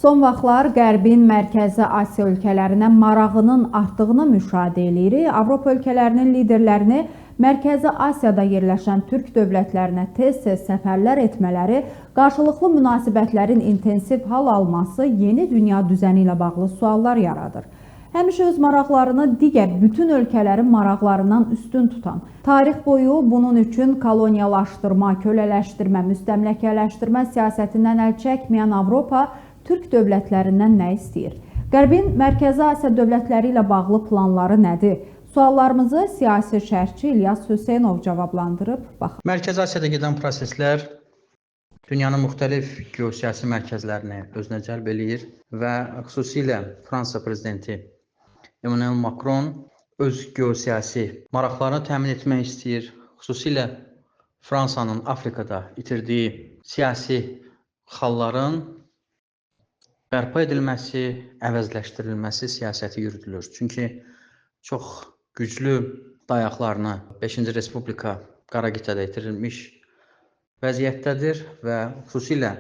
Son vaxtlar Qərbin Mərkəzi Asiya ölkələrinə marağının artdığını müşahidə edirik. Avropa ölkələrinin liderlərini Mərkəzi Asiyada yerləşən türk dövlətlərinə tez-tez səfərlər etmələri, qarşılıqlı münasibətlərin intensiv hal alması yeni dünya düzəni ilə bağlı suallar yaradır. Həmişə öz maraqlarını digər bütün ölkələrin maraqlarından üstün tutan, tarix boyu bunun üçün koloniyalaşdırma, kölələşdirmə, müstəmləkələşdirmə siyasətindən əl çəkməyən Avropa türk dövlətlərindən nə istəyir? Qərbin Mərkəzi Asiya dövlətləri ilə bağlı planları nədir? Suallarımızı siyasi şərhçi İlyas Hüseynov cavablandırıb baxın. Mərkəzi Asiyada gedən proseslər dünyanın müxtəlif geosiyasi mərkəzlərini özünə cəlb eləyir və xüsusilə Fransa prezidenti Emmanuel Macron öz geosiyasi maraqlarını təmin etmək istəyir. Xüsusilə Fransanın Afrikada itirdiyi siyasi xalların bərpa edilməsi, əvəzləşdirilməsi siyasəti yürüdülür. Çünki çox güclü dayaqlarını 5-ci Respublika Qaraqitədə itirilmiş vəziyyətdədir və xüsusilə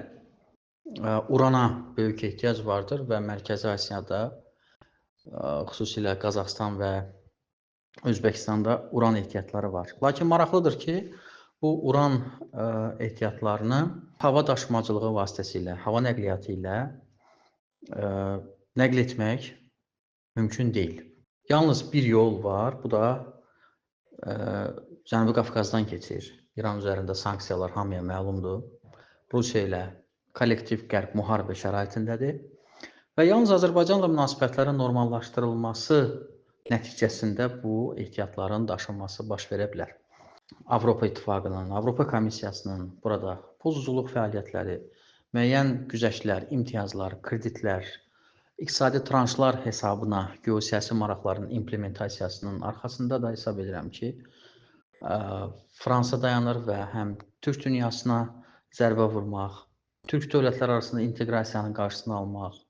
urana böyük ehtiyac vardır və Mərkəzi Asiyada, xüsusilə Qazaxıstan və Özbəkistanda uran ehtiyatları var. Lakin maraqlıdır ki, bu uran ehtiyatlarını hava daşımacılığı vasitəsilə, hava nəqliyyatı ilə nəql etmək mümkün deyil. Yalnız bir yol var, bu da Cənubi Qafqazdan keçir. İran üzərində sanksiyalar hamıya məlumdur. Rusiya ilə kollektiv qərb müharibə şəraitindədir və yalnız Azərbaycanla münasibətlərin normallaşdırılması nəticəsində bu ehtiyatların daşınması baş verə bilər. Avropa İttifaqının, Avropa Komissiyasının burada pozuculuq fəaliyyətləri, müəyyən güzəştlər, imtiyazlar, kreditlər, iqtisadi tranşlar hesabına geosiyasi maraqların implementasiyasının arxasında da hesab edirəm ki, Fransa dayanır və həm türk dünyasına zərbə vurmaq, türk dövlətləri arasında inteqrasiyanın qarşısını almaq,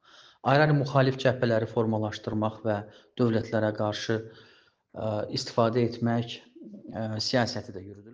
ayrı-ayrı müxalif cəbhələri formalaşdırmaq və dövlətlərə qarşı istifadə etmək siyasəti də yürüdülür.